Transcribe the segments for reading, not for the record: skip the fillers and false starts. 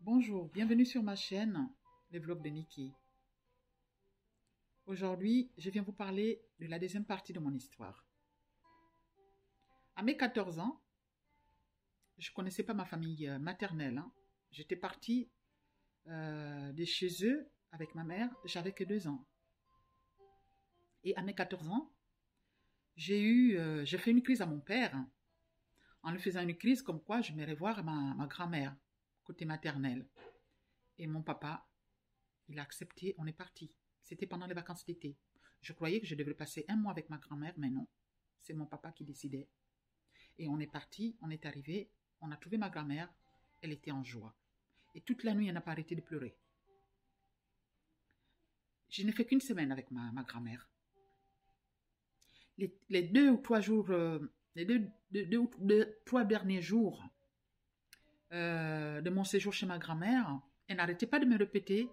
Bonjour, bienvenue sur ma chaîne, les vlogs de Nikki. Aujourd'hui, je viens vous parler de la deuxième partie de mon histoire. À mes 14 ans, je ne connaissais pas ma famille maternelle. J'étais partie de chez eux avec ma mère, j'avais que 2 ans. Et à mes 14 ans, j'ai fait une crise à mon père, en lui faisant une crise comme quoi je m'irais voir ma grand-mère, côté maternel. Et mon papa, il a accepté, on est parti. C'était pendant les vacances d'été. Je croyais que je devrais passer 1 mois avec ma grand-mère, mais non. C'est mon papa qui décidait. Et on est parti, on est arrivé, on a trouvé ma grand-mère, elle était en joie. Et toute la nuit, elle n'a pas arrêté de pleurer. Je n'ai fait qu'une semaine avec ma grand-mère. Les 2 ou 3 jours, les 3 derniers jours de mon séjour chez ma grand-mère, elle n'arrêtait pas de me répéter: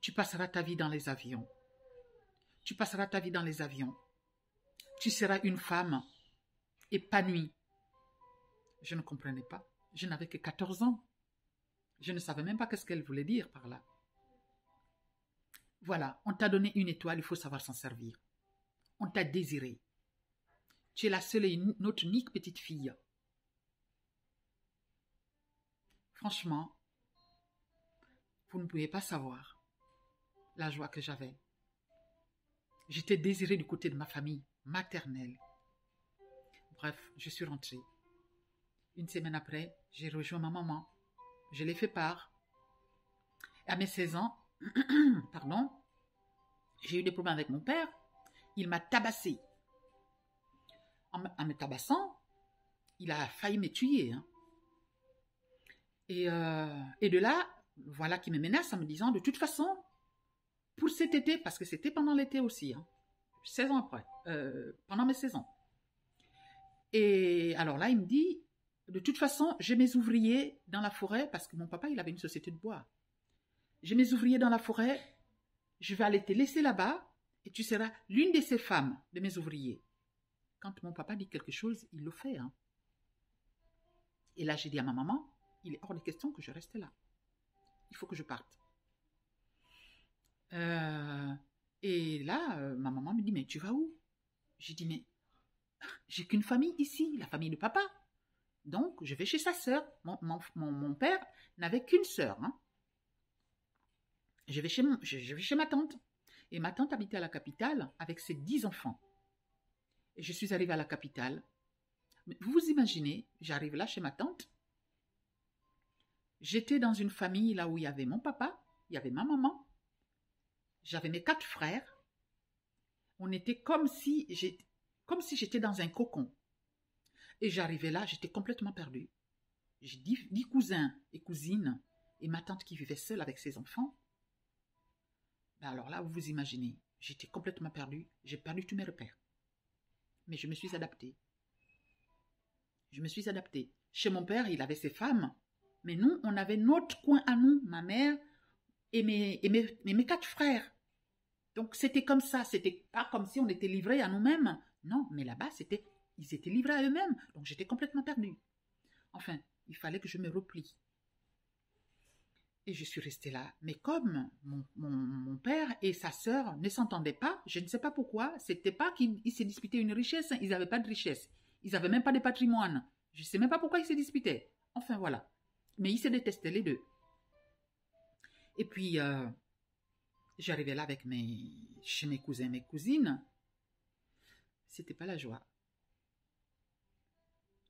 tu passeras ta vie dans les avions. Tu passeras ta vie dans les avions. Tu seras une femme épanouie. Je ne comprenais pas. Je n'avais que 14 ans. Je ne savais même pas ce qu'elle voulait dire par là. Voilà, on t'a donné une étoile, il faut savoir s'en servir. On t'a désiré. Tu es la seule et notre unique petite fille. Franchement, vous ne pouvez pas savoir la joie que j'avais. J'étais désirée du côté de ma famille maternelle. Bref, je suis rentrée. Une semaine après, j'ai rejoint ma maman. Je l'ai fait part. À mes 16 ans, pardon, j'ai eu des problèmes avec mon père. Il m'a tabassé. En me tabassant, il a failli me tuer. Et de là, voilà qu'il me menace en me disant: de toute façon, pour cet été, parce que c'était pendant l'été aussi, 16 ans après, pendant mes 16 ans. Et alors là, il me dit: de toute façon, j'ai mes ouvriers dans la forêt, parce que mon papa, il avait une société de bois. J'ai mes ouvriers dans la forêt, je vais aller te laisser là-bas, et tu seras l'une de ces femmes, de mes ouvriers. Quand mon papa dit quelque chose, il le fait. Et là, j'ai dit à ma maman: il est hors de question que je reste là. Il faut que je parte. Et là, ma maman me dit: mais tu vas où? J'ai dit: mais j'ai qu'une famille ici, la famille de papa. Donc, je vais chez sa sœur. Mon père n'avait qu'une sœur. Je vais chez ma tante. Et ma tante habitait à la capitale avec ses 10 enfants. Et je suis arrivée à la capitale. Mais vous vous imaginez, j'arrive là chez ma tante. J'étais dans une famille là où il y avait mon papa, il y avait ma maman, j'avais mes 4 frères. On était comme si j'étais dans un cocon. Et j'arrivais là, j'étais complètement perdue. J'ai 10 cousins et cousines et ma tante qui vivait seule avec ses enfants. Ben alors là, vous vous imaginez, j'étais complètement perdue, j'ai perdu tous mes repères. Mais je me suis adaptée. Je me suis adaptée. Chez mon père, il avait ses femmes, mais nous, on avait notre coin à nous, ma mère et mes 4 frères. Donc c'était comme ça, c'était pas comme si on était livrés à nous-mêmes. Non, mais là-bas, ils étaient livrés à eux-mêmes. Donc j'étais complètement perdue. Enfin, il fallait que je me replie. Et je suis restée là. Mais comme mon père et sa sœur ne s'entendaient pas, je ne sais pas pourquoi, c'était pas qu'ils se disputaient une richesse, ils n'avaient pas de richesse. Ils n'avaient même pas de patrimoine. Je ne sais même pas pourquoi ils se disputaient. Enfin voilà. Mais ils se détestaient les deux. Et puis, j'arrivais là chez mes cousins et mes cousines. C'était pas la joie.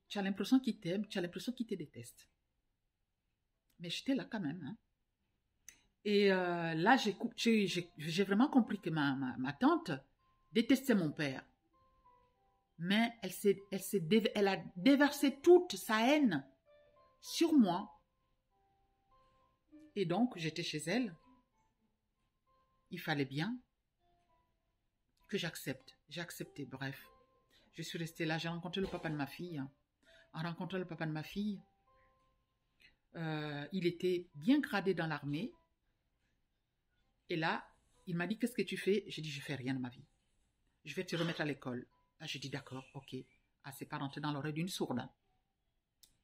Tu as l'impression qu'ils t'aiment, tu as l'impression qu'ils te détestent. Mais j'étais là quand même. Et là, j'ai vraiment compris que ma tante détestait mon père. Mais elle a déversé toute sa haine sur moi. Et donc, j'étais chez elle. Il fallait bien que j'accepte. J'ai accepté, bref. Je suis restée là, j'ai rencontré le papa de ma fille. En rencontrant le papa de ma fille, il était bien gradé dans l'armée. Et là, il m'a dit: qu'est-ce que tu fais? J'ai dit: je fais rien de ma vie. Je vais te remettre à l'école. Là, j'ai dit: d'accord, ok. Ah, c'est pas rentré dans l'oreille d'une sourde.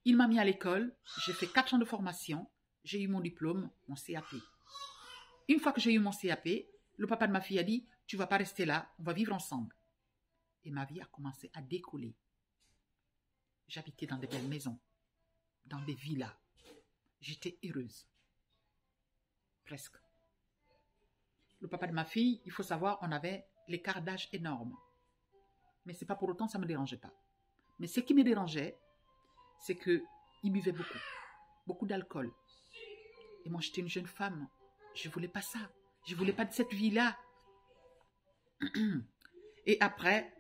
Il m'a mis à l'école. J'ai fait 4 ans de formation. j'ai eu mon diplôme, mon CAP. Une fois que j'ai eu mon CAP, le papa de ma fille a dit, tu ne vas pas rester là, on va vivre ensemble. Et ma vie a commencé à décoller. J'habitais dans des belles maisons, dans des villas. J'étais heureuse. Presque. Le papa de ma fille, il faut savoir, on avait l'écart d'âge énorme. Mais ce n'est pas pour autant, ça ne me dérangeait pas. Mais ce qui me dérangeait, c'est qu'il buvait beaucoup. Beaucoup d'alcool. Et moi, j'étais une jeune femme. Je ne voulais pas ça. Je ne voulais pas de cette vie-là. Et après,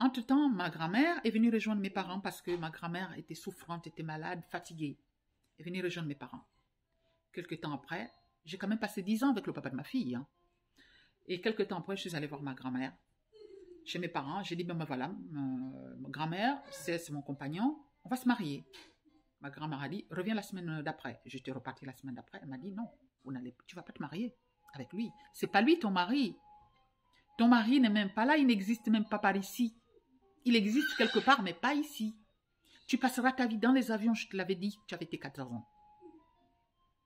entre-temps, ma grand-mère est venue rejoindre mes parents parce que ma grand-mère était souffrante, était malade, fatiguée. Elle est venue rejoindre mes parents. Quelque temps après, j'ai quand même passé 10 ans avec le papa de ma fille. Hein. Et quelque temps après, je suis allée voir ma grand-mère chez mes parents. J'ai dit, ben voilà, ma grand-mère, c'est mon compagnon, on va se marier. Ma grand-mère a dit, reviens la semaine d'après. J'étais repartie la semaine d'après. Elle m'a dit, non, tu ne vas pas te marier avec lui. C'est pas lui ton mari. Ton mari n'est même pas là, il n'existe même pas par ici. Il existe quelque part, mais pas ici. Tu passeras ta vie dans les avions, je te l'avais dit, tu avais tes 14 ans.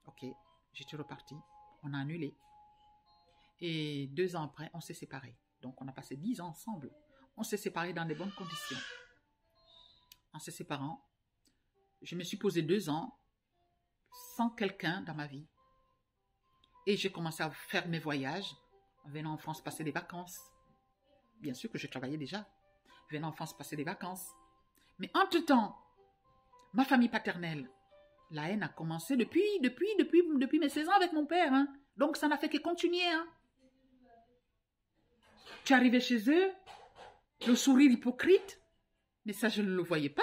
Ok, j'étais repartie, on a annulé. Et 2 ans après, on s'est séparés. Donc, on a passé 10 ans ensemble. On s'est séparés dans de bonnes conditions. En se séparant, je me suis posé 2 ans sans quelqu'un dans ma vie. Et j'ai commencé à faire mes voyages, venant en France passer des vacances. Bien sûr que je travaillais déjà. Venant en France passer des vacances. Mais entre-temps, ma famille paternelle, la haine a commencé depuis mes 16 ans avec mon père. Hein. Donc, ça n'a fait que continuer. Hein. Tu arrivais chez eux, le sourire hypocrite, mais ça, je ne le voyais pas.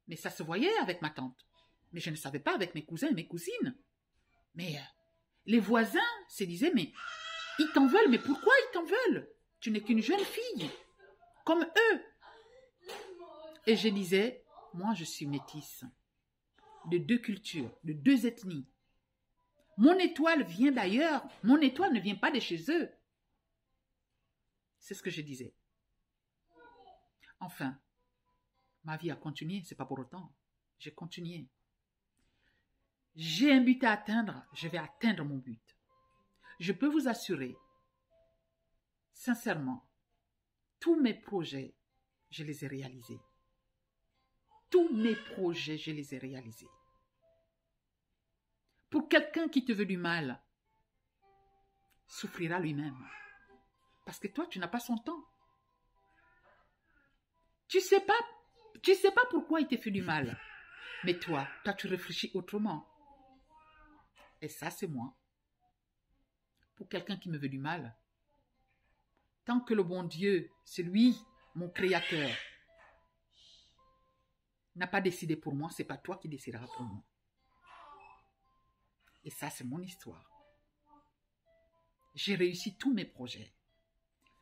Mais ça se voyait avec ma tante. Mais je ne savais pas avec mes cousins et mes cousines. Mais les voisins se disaient, mais ils t'en veulent, mais pourquoi ils t'en veulent? Tu n'es qu'une jeune fille, comme eux. Et je disais, moi je suis métisse, de 2 cultures, de 2 ethnies. Mon étoile vient d'ailleurs, mon étoile ne vient pas de chez eux. C'est ce que je disais. Enfin, ma vie a continué, c'est pas pour autant. J'ai continué. J'ai un but à atteindre, je vais atteindre mon but. Je peux vous assurer, sincèrement, tous mes projets, je les ai réalisés. Tous mes projets, je les ai réalisés. Pour quelqu'un qui te veut du mal, souffrira lui-même. Parce que toi, tu n'as pas son temps. Tu sais pas pourquoi il te fait du mal. Mais toi, tu réfléchis autrement. Et ça, c'est moi. Pour quelqu'un qui me veut du mal, tant que le bon Dieu, c'est lui, mon créateur, n'a pas décidé pour moi, c'est pas toi qui décideras pour moi. Et ça, c'est mon histoire. J'ai réussi tous mes projets.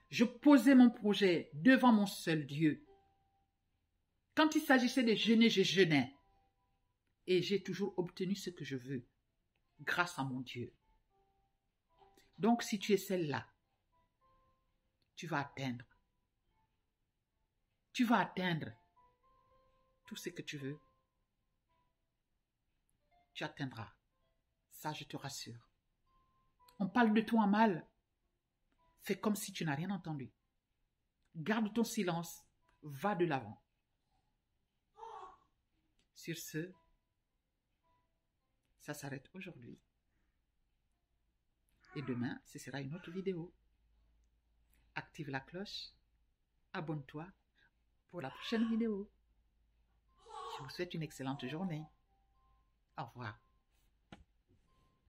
Je posais mon projet devant mon seul Dieu. Quand il s'agissait de jeûner, je jeûnais. Et j'ai toujours obtenu ce que je veux, grâce à mon Dieu. Donc, si tu es celle-là, tu vas atteindre. Tu vas atteindre tout ce que tu veux. Tu atteindras. Ça, je te rassure. On parle de toi en mal. Fais comme si tu n'as rien entendu. Garde ton silence. Va de l'avant. Sur ce, ça s'arrête aujourd'hui. Et demain, ce sera une autre vidéo. Active la cloche. Abonne-toi pour la prochaine vidéo. Je vous souhaite une excellente journée. Au revoir.